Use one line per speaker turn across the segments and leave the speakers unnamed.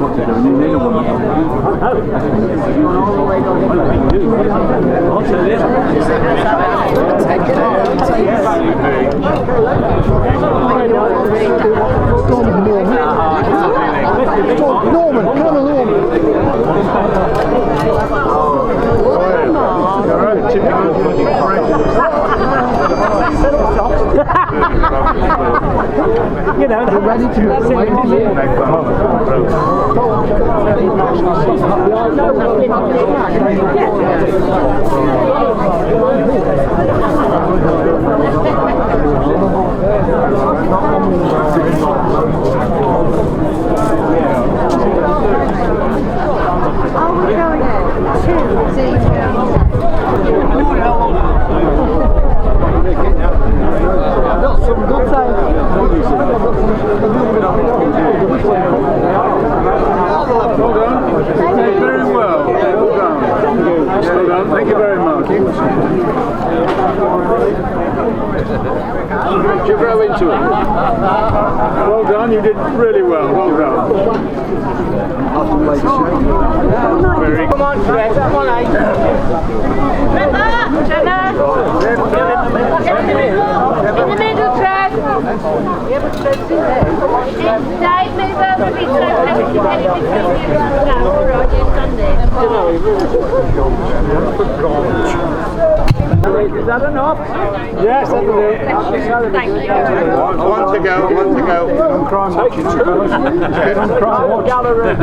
what to do. And you need a woman.
Norman, Colonel Norman.
You know, they're ready to
Very well. Well done. Thank you very much. Did you grow into it? Well done. You did really well. Well done. Very good.
Come on, Fred. Come on, eh? In the middle, Fred. Dave, move over a bit so I can see anything between you and now. All right, it's Sunday.
Is that enough?
Yes, that'll do.
Thank you.
One to go.
Take it
Gallery.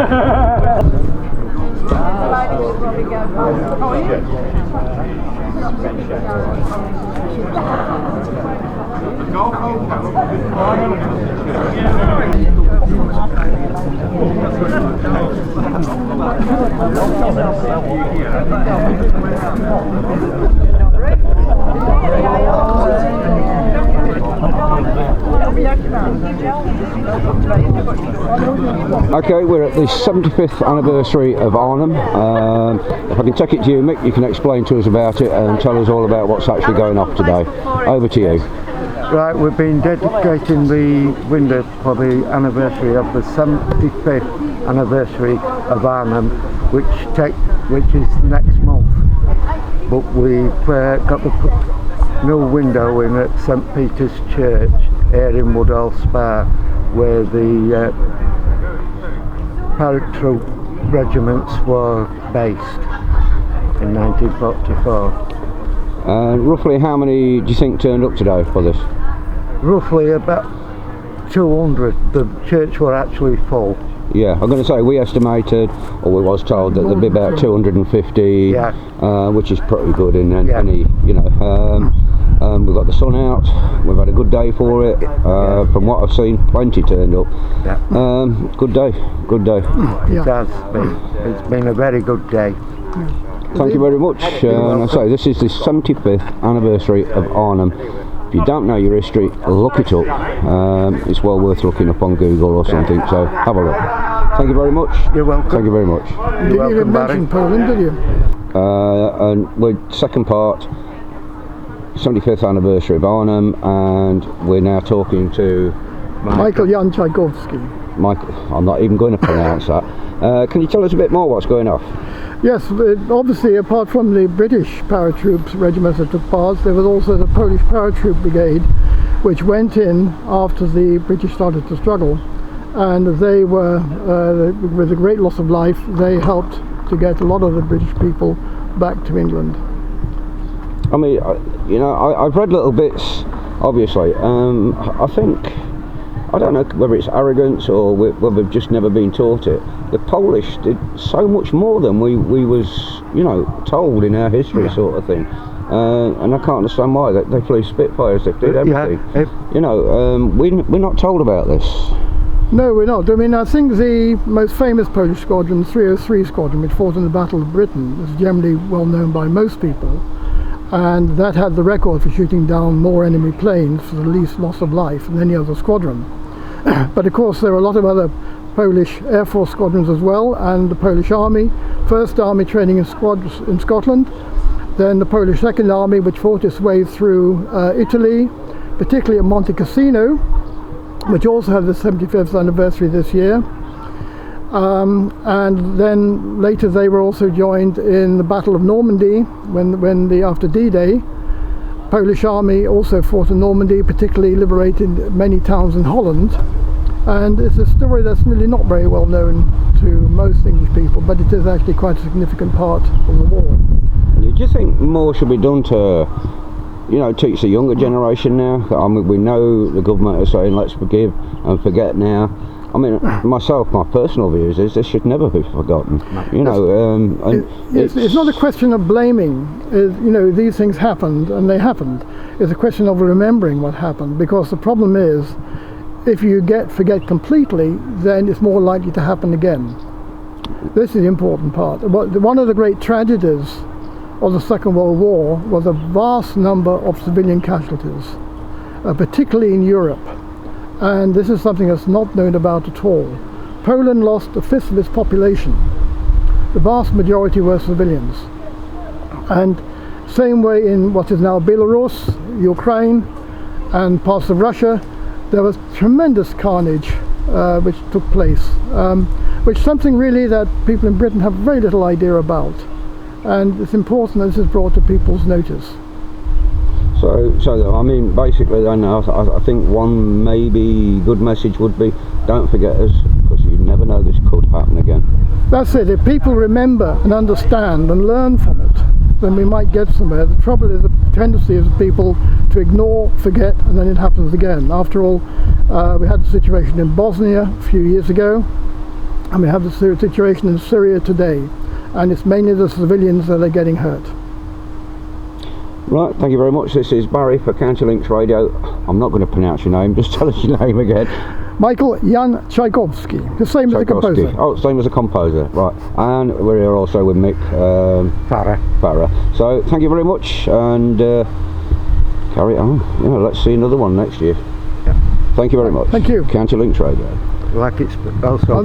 Okay, we're at the 75th anniversary of Arnhem. If I can take it to you, Mick, you can explain to us about it and tell us all about what's actually going off today. Over to you.
Right, we've been dedicating the window for the anniversary of the 75th anniversary of Arnhem, which is next month. But we've got the new window in at St Peter's Church here in Woodhall Spa, where the paratroop regiments were based in 1944.
Roughly how many do you think turned up today for this?
Roughly about 200. The church were actually full.
Yeah, I'm going to say we estimated, or we was told that there'd be about 250, which is pretty good in any, you know. We've got the sun out, we've had a good day for it. From what I've seen, plenty turned up. Good day.
It has been. It's been a very good day.
Thank you very much. And I say this is the 75th anniversary of Arnhem. If you don't know your history, look it up. It's well worth looking up on Google or something, so have a look. Thank you very much.
You're welcome.
Thank you very much.
You're welcome, Barry.
Poland, did you?
And we're second part, 75th anniversary of Arnhem, and we're now talking to
Michael Jan Tchaikovsky.
Michael, I'm not even going to pronounce that. Can you tell us a bit more what's going off?
Yes, obviously apart from the British paratroops regiments that took part, there was also the Polish paratroop brigade, which went in after the British started to struggle, and they were, with a great loss of life, they helped to get a lot of the British people back to England.
I mean, you know, I've read little bits, obviously. I think, I don't know whether it's arrogance or whether we've just never been taught it. The Polish did so much more than we was, you know, told in our history, sort of thing. And I can't understand why. They flew Spitfires, they did everything. You know, we're not told about this.
No, we're not. I mean, I think the most famous Polish squadron, 303 Squadron, which fought in the Battle of Britain, is generally well known by most people. And that had the record for shooting down more enemy planes for the least loss of life than any other squadron. But of course there are a lot of other Polish Air Force squadrons as well, and the Polish Army, 1st Army training in Scotland, then the Polish 2nd Army, which fought its way through Italy, particularly at Monte Cassino, which also had the 75th anniversary this year. And then later they were also joined in the Battle of Normandy after D-Day. Polish army also fought in Normandy, particularly liberated many towns in Holland. And it's a story that's really not very well known to most English people, but it is actually quite a significant part of the war.
Do you think more should be done to, teach the younger generation now? I mean, we know the government are saying let's forgive and forget now. I mean, myself, my personal views is this should never be forgotten.
It's not a question of blaming. These things happened and they happened. It's a question of remembering what happened, because the problem is, if you forget completely, then it's more likely to happen again. This is the important part. One of the great tragedies of the Second World War was a vast number of civilian casualties, particularly in Europe. And this is something that's not known about at all. Poland lost a fifth of its population. The vast majority were civilians. And same way in what is now Belarus, Ukraine, and parts of Russia, there was tremendous carnage which took place, which is something really that people in Britain have very little idea about. And it's important that this is brought to people's notice. So I mean, basically then, I think one maybe good message would be, don't forget us, because you never know, this could happen again. That's it. If people remember and understand and learn from it, then we might get somewhere. The trouble is, the tendency is people to ignore, forget, and then it happens again. After all, we had the situation in Bosnia a few years ago, and we have the situation in Syria today, and it's mainly the civilians that are getting hurt.
Right, thank you very much. This is Barry for County Links Radio. I'm not going to pronounce your name, just tell us your name again.
Michael Jan Tchaikovsky, the same as the composer.
Oh, same as a composer, right. And we're here also with Mick Farah. So thank you very much, and carry it on. Let's see another one next year. Yeah. Thank you very much.
Thank you.
County Links Radio.
Like it's also...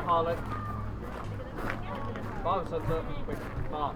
Harley. Father said that quick march.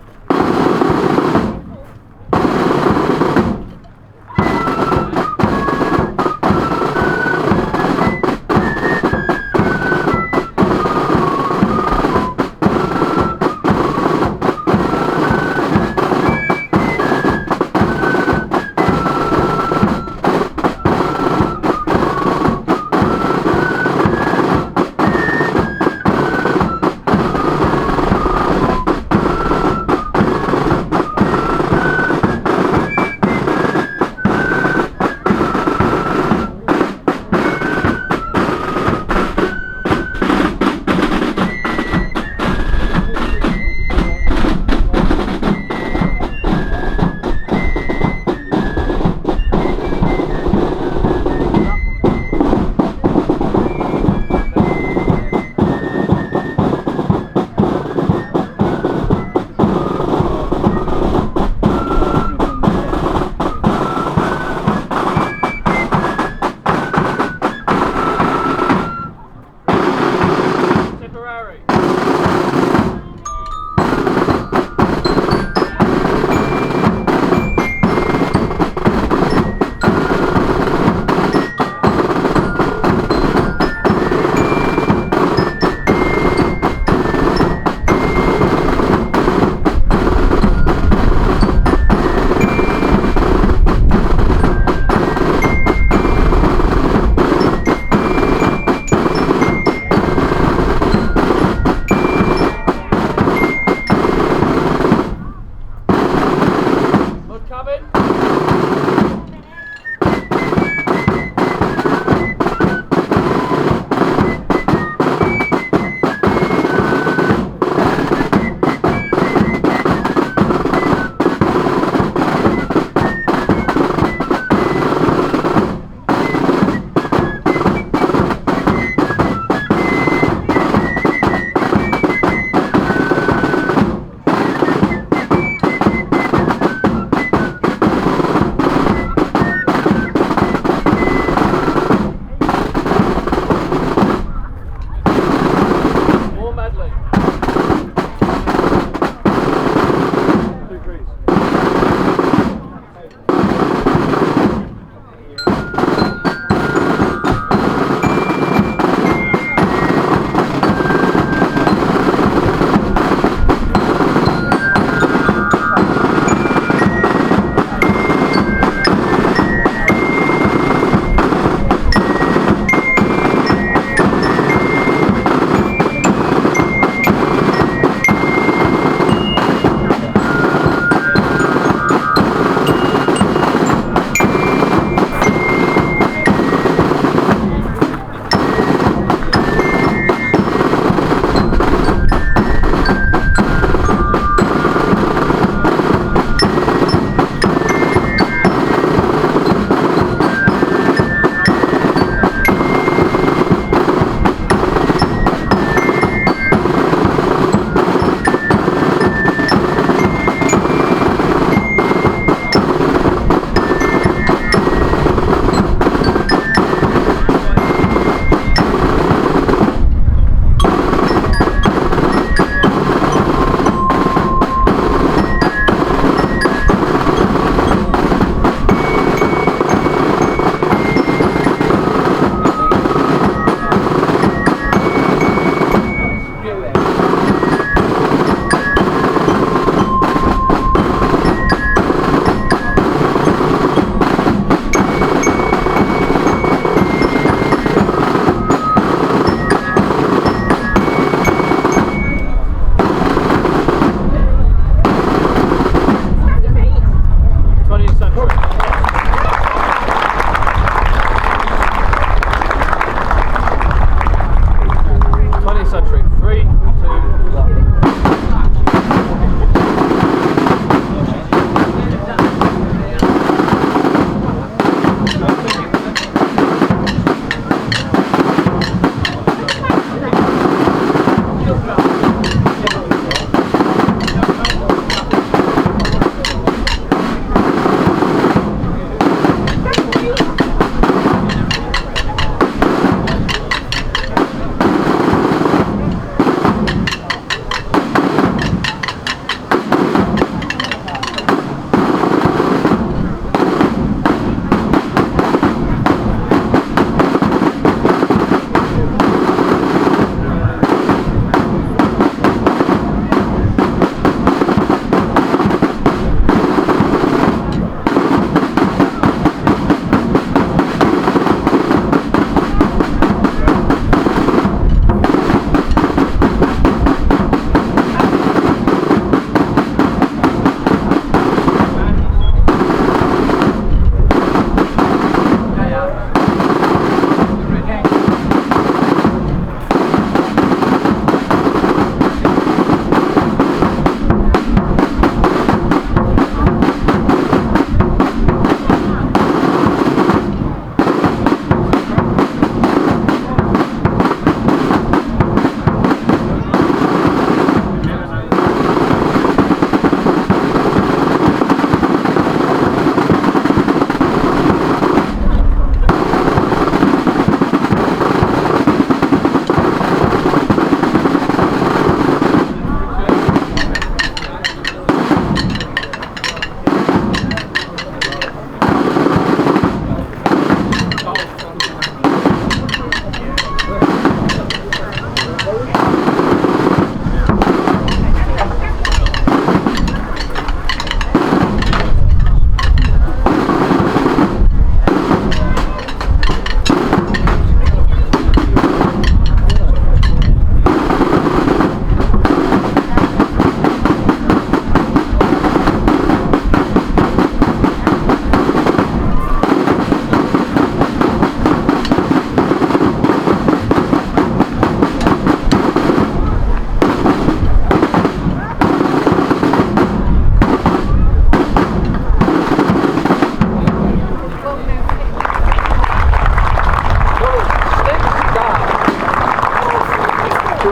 Yeah,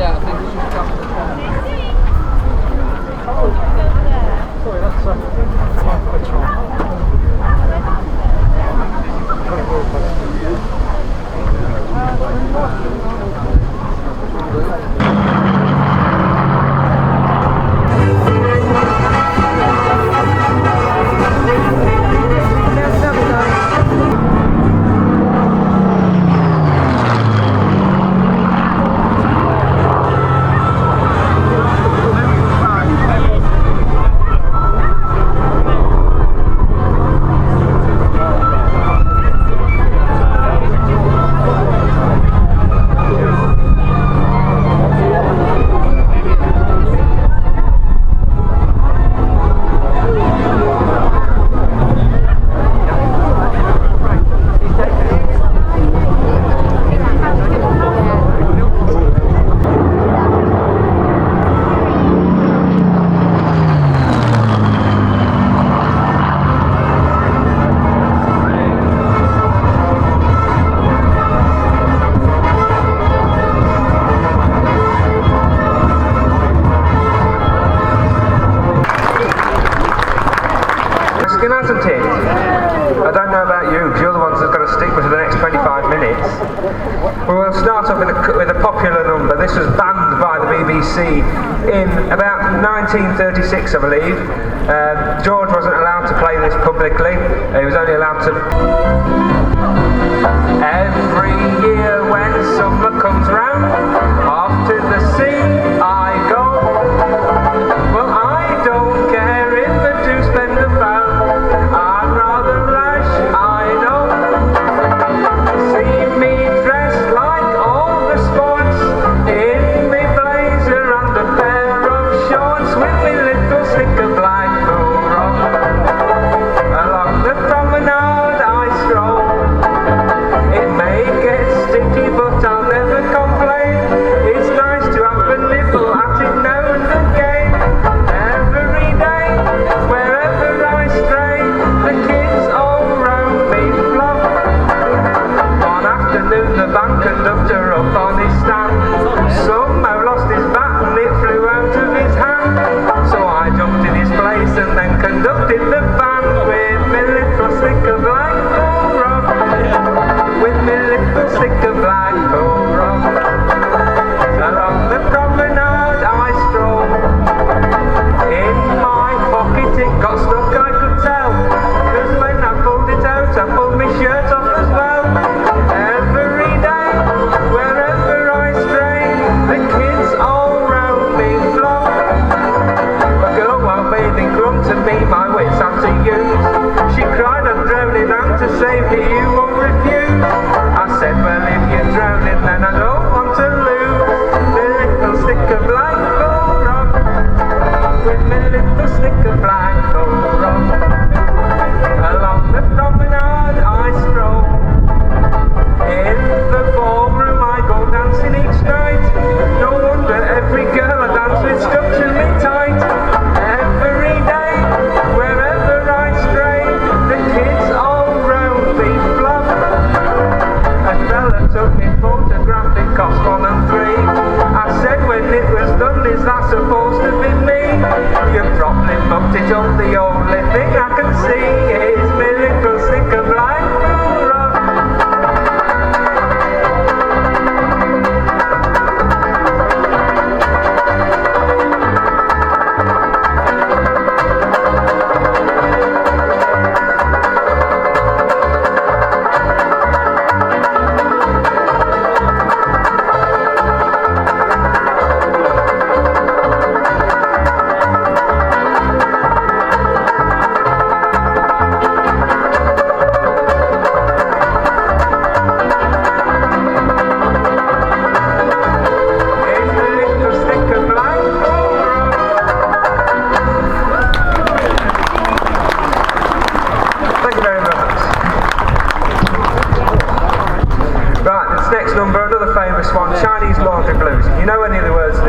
I think we should come. Sorry, that's
hasn't it? I don't know about you, because you're the ones that are going to stick with the next 25 minutes. Well, we'll start off with a popular number. This was banned by the BBC in about 1936, I believe. George wasn't allowed to play this publicly. He was only allowed to... Every year when summer comes round, off to the sea I go. Well, I don't care if I do spend a pound. I'm rather rash, I know. See me dressed like all the sports, in me blazer and a pair of shorts, with me little stick of black bull rope. Along the promenade I stroll. It may get sticky, but I'll never complain. It's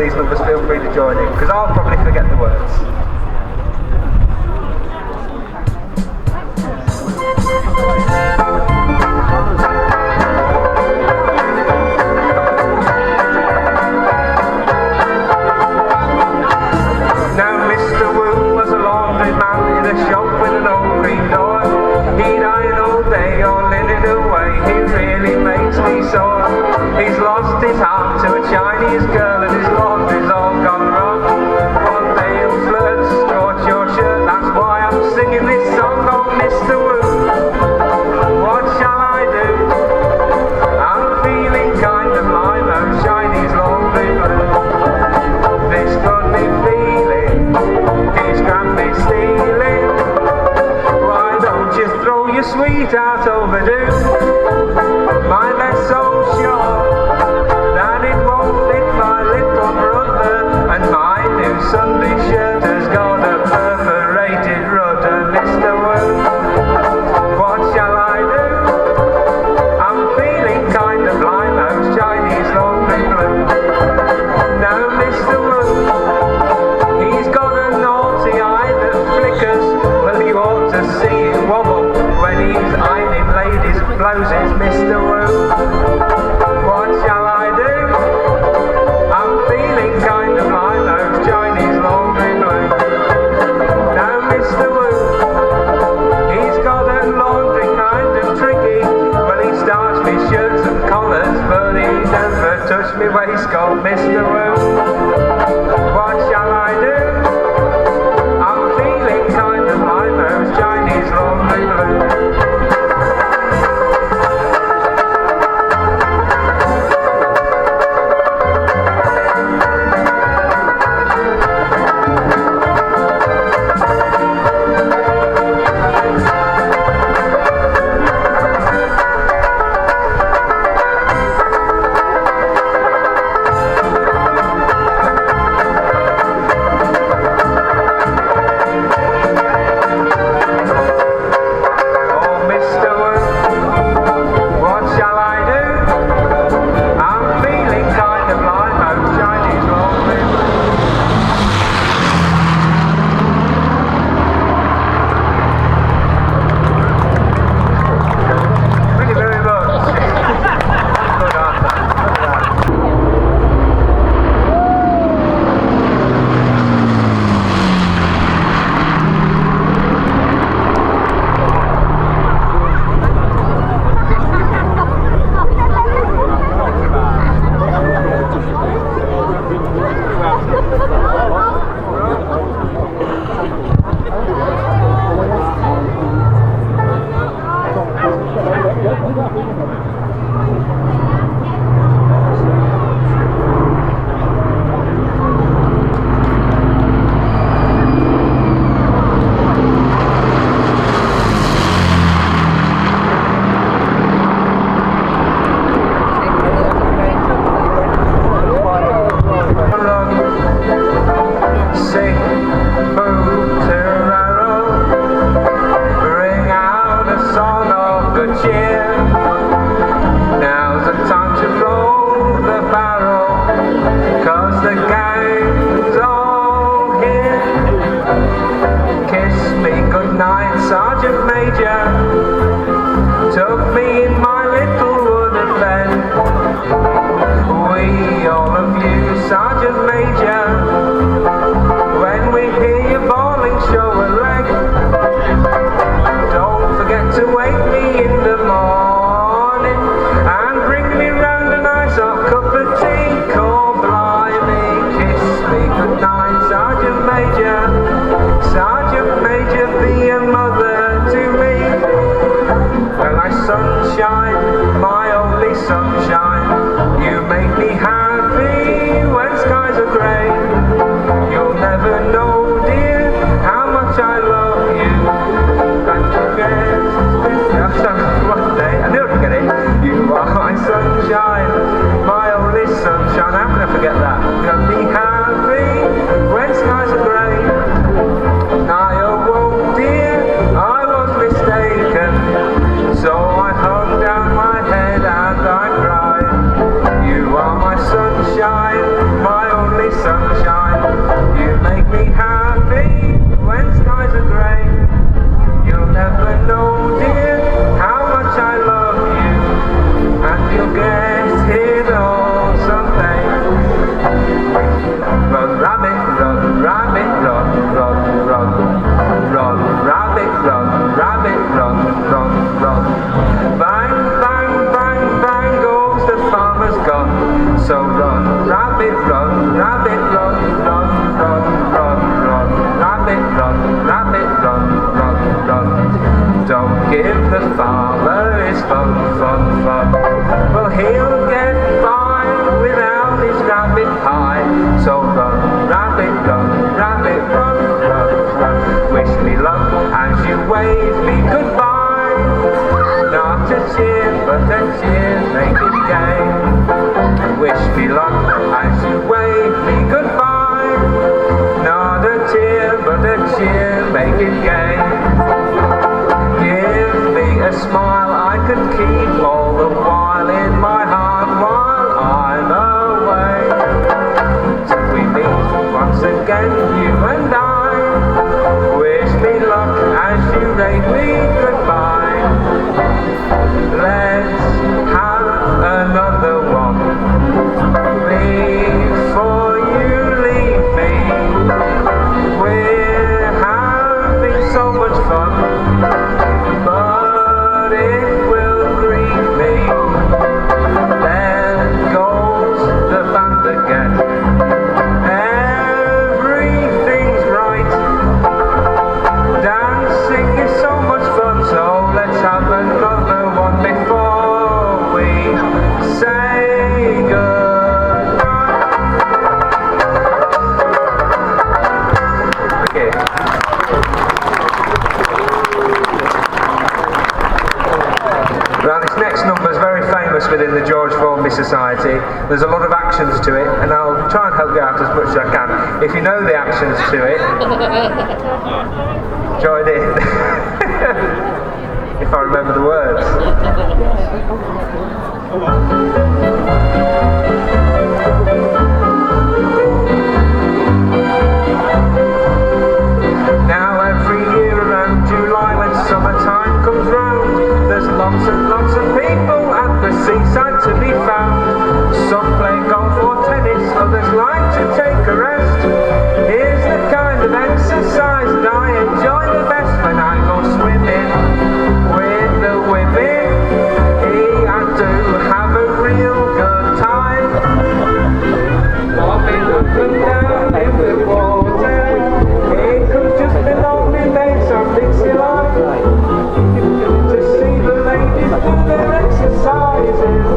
these numbers, feel free to join in, because I'll probably forget the words. Now Mr. Wu was a laundry man in a shop with an old green door. He'd iron all day or linen away, he really makes me sore. He's lost his heart to a Chinese girl and his laundry's all gone wrong. One day he'll flirt, scorch your shirt, that's why I'm singing this song. Oh Mr. Wu, what shall I do? I'm feeling kind of like those Chinese laundry blues. This funny feeling is grabbed me stealing. Why don't you throw your sweetheart overdue? My best so sure that it won't fit my little brother, and my new Sunday shirt has got a perforated rudder. Mr. Wu, what shall I do? I'm feeling kind of like those Chinese laundry blues. Now Mr. Wu, he's got a naughty eye that flickers. Well, you ought to see him wobble when he's ironing ladies' blouses. Mr. Wu, what shall I do? I'm feeling kind of like those Chinese laundry blues. Now Mr. Wu, he's got a laundry kind of tricky. Well, he starts me shirts and collars, but he never touched me waistcoat. Mr. Wu, what shall I do? I'm feeling kind of like those Chinese laundry blues. Sunshine, my only sunshine, you make me happy when skies are grey. You'll never know, dear, how much I love you. Can't forget, one day, I never forget it. You are my sunshine, my only sunshine. How can I forget that? You make me happy when skies are grey. I awoke, dear, I was mistaken. So I hung down my head and I cried. wave me goodbye. Not a cheer, but a cheer, make it gay. Wish me luck as you wave me goodbye. Not a tear, but a cheer, make it gay. Give me a smile I can keep all the while in my heart while I'm away. Till we meet once again, you and I. Wish me luck as you rave me goodbye. Let's have another one before you leave me. We're having so much fun, but it will grieve me. There goes the band again. Everything's right. Dancing is so much fun, so let's have another one before we say goodnight. Okay. Now this next number is very famous within the George Formby Society. There's a lot of actions to it, and I'll try and help you out as much as I can. If you know the actions to it, join in. If I remember the words. Now every year around July when summertime comes round, there's lots and lots of people at the seaside to be found. Some play golf or tennis, others like to take a rest. Here's the kind of exercise that I enjoy the best when I go swimming with the women. I do have a real good time. Bobbing up and down in the water. It could just below me, made some Dixie life. To see the ladies do their exercises.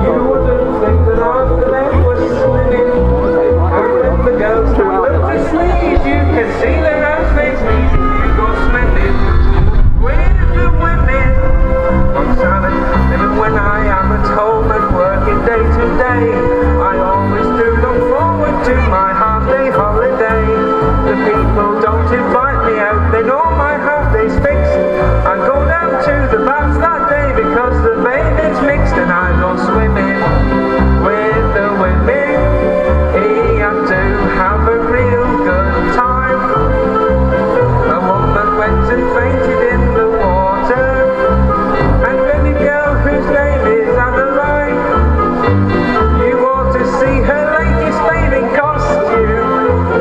You wouldn't think that after them was swimming. And when the girls stand up to sneeze, you can see their outfits. You go swimming with the women. I'm silent, even when I am at home and working day to day. I always do look forward to my half-day holiday. The people don't invite me out, they know my half-day's fixed. I go down to the baths that day because the bathing's mixed, and I go swimming with the women. I do have a real good time. A woman went and fainted in the water, and baby girl whose name is Adeline, you ought to see her latest bathing costume.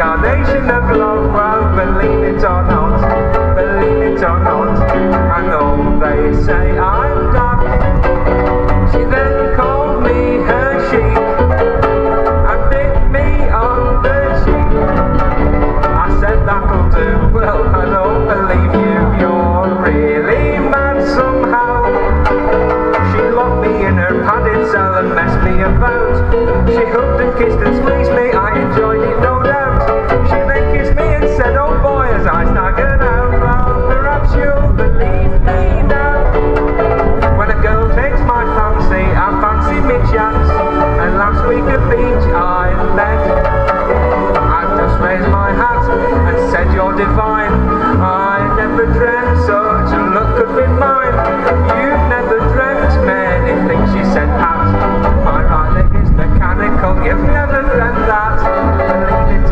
incarnation of love. Well, believe it or not, believe it or not, I know they say I'm daft. She then called me her sheep and bit me on the cheek. I said that'll do, well I don't believe you, you're really mad somehow. She locked me in her padded cell and messed me about. She hugged and kissed and squeezed me, I enjoyed it no doubt. She then kissed me and said, oh boy, as I staggered out, well perhaps you'll believe me now. When a girl takes my fancy, I fancy me chance. And last week at beach I met. I just raised my hat and said you're divine. I never dreamt such a look could be mine. You've never dreamt many things, she said, Pat. My right leg is mechanical, you've never dreamt that. Believe it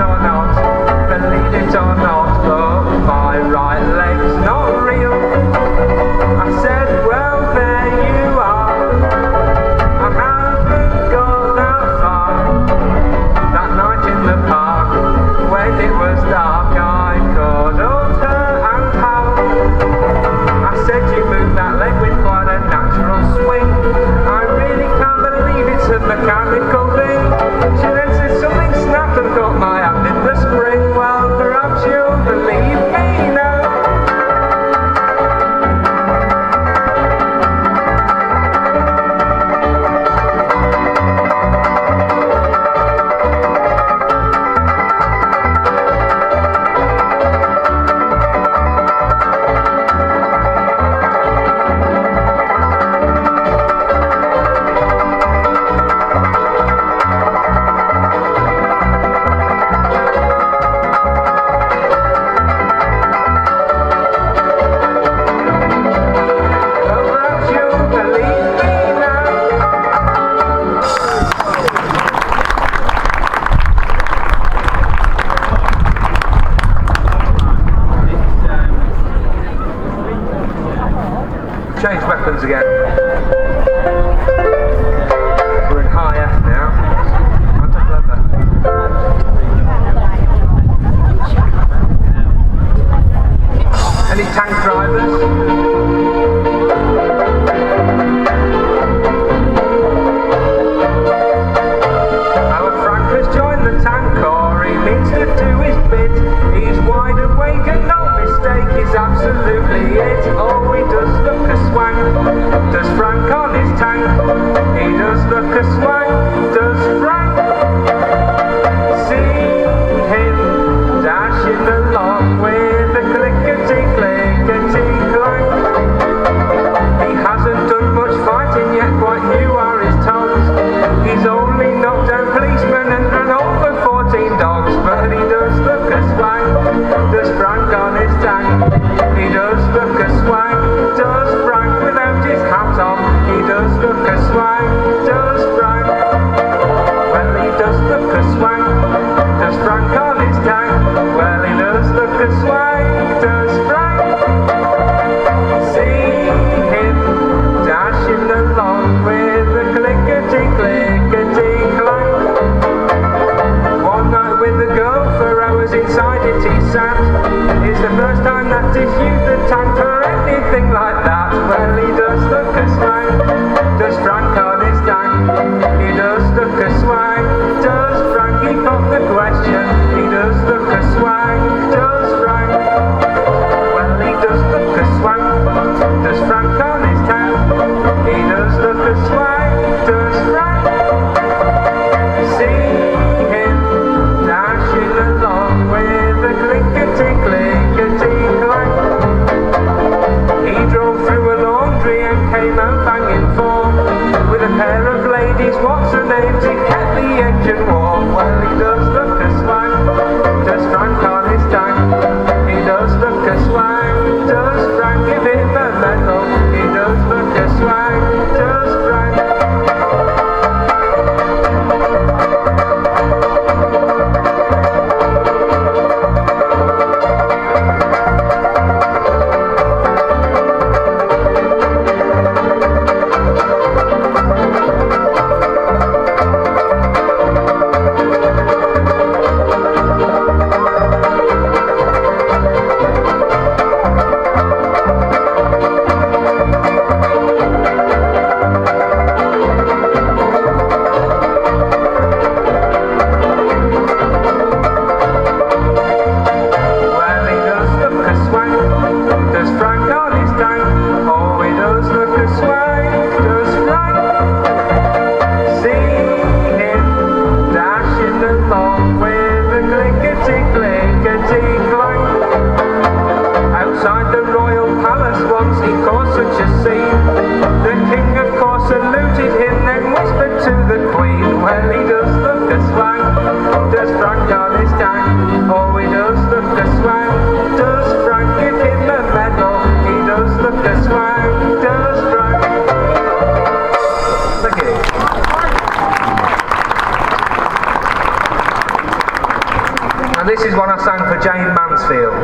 Jane Mansfield.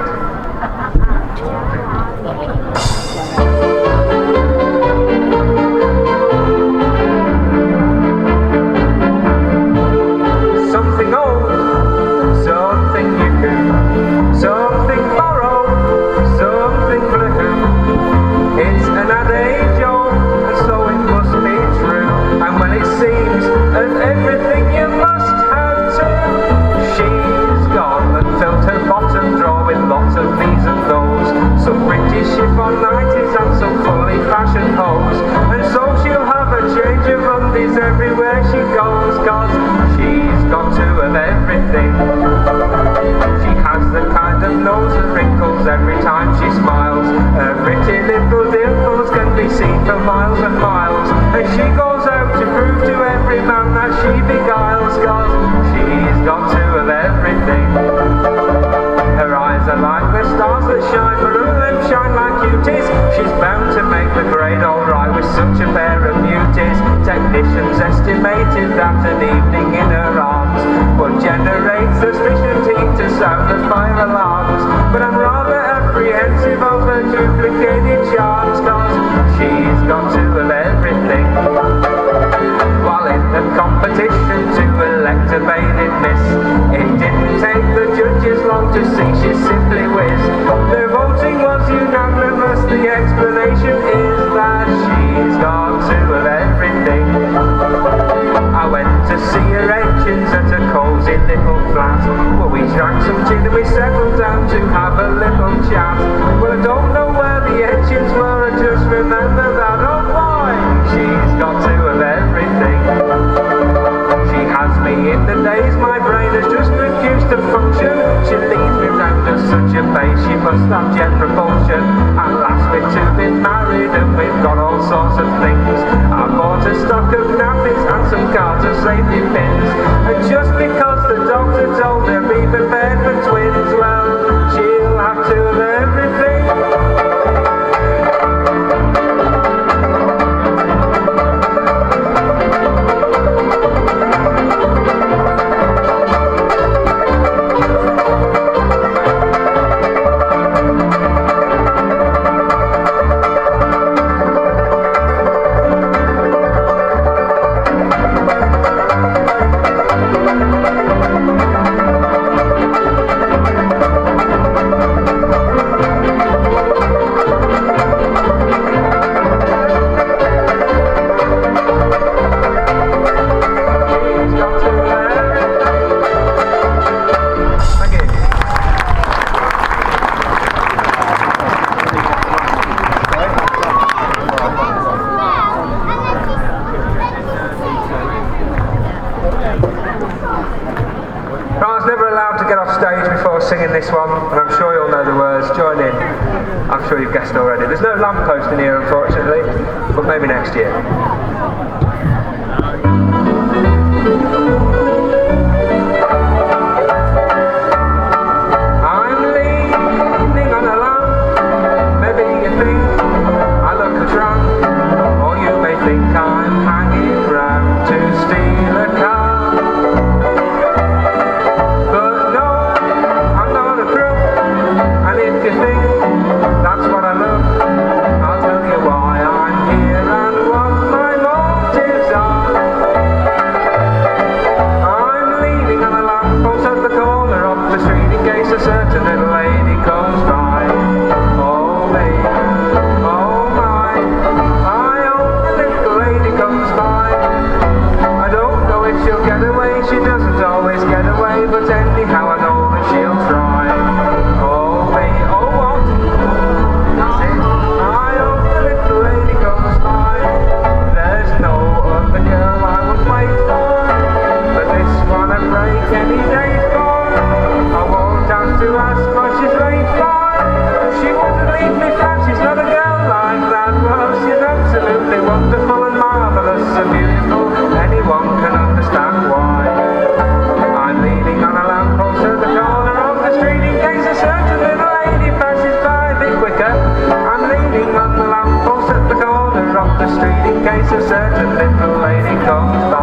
Something old, something new, something borrowed, something blue. It's an adage old, and so it must be true. And when it seems that everything you must have to, she's gone and filled her bottom drawer with lots of these and those. Some British chiffon nighties and some fully fashioned hose. And so she'll have a change of undies everywhere she goes, 'cause she's got two of everything. She has the kind of nose and wrinkles every time she smiles. Her pretty little dimples can be seen for miles and miles. And she goes out to prove to every man that she beguiles, 'cause she's got two of everything. Her eyes are like the stars that shine, but her lips shine like cuties. She's bound to make the grade alright with such a pair of beauties. Technicians estimated that an evening in her arms would generate sufficient heat to sound the fire alarms. But I'm rather apprehensive of her duplicated charms, 'cause she's got two of everything. While in the competition to elect a bathing miss, it didn't take the judges long to see she simply whiz. Their voting was unanimous, the explanation is that she's got two of everything. I went to see her engines at a cosy little flat. Well, we drank some gin and we settled down to have a little chat. Well, I don't know where the engines were, I just remember that, oh boy, she's got two of everything. She has me in the days my brain has just refused to function. She leads me round at such a pace, she must have jet propulsion. At last we've two been married and we've got all sorts of things. I bought a stock of nappies and some cards of safety pins. And just because the doctor told her be prepared for twins, well, she'll have two of everything. Singing this one, and I'm sure you'll know the words. Join in. I'm sure you've guessed already. There's no lamppost in here, unfortunately, but maybe next year. I'm leaning on a lamp. Maybe you think I look a tramp, or you may think I'm hanging round to steal a car. If you think that's what I love, I'll tell you why I'm here and what my motives are. I'm leaning on a lamppost at the corner of the street in case a certain little lady comes by. Oh me, oh my, I hope the little lady comes by. I don't know if she'll get away, she doesn't always get away, but anyhow I know that she'll try. Any day for, I won't have to ask what she's late for. She wouldn't leave me flat, she's not a girl like that. Well, she's absolutely wonderful and marvellous and beautiful. Anyone can understand why. I'm leaning on a lamppost at the corner of the street in case a certain little lady passes by a bit quicker. I'm leaning on the lamppost at the corner of the street in case a certain little lady comes by.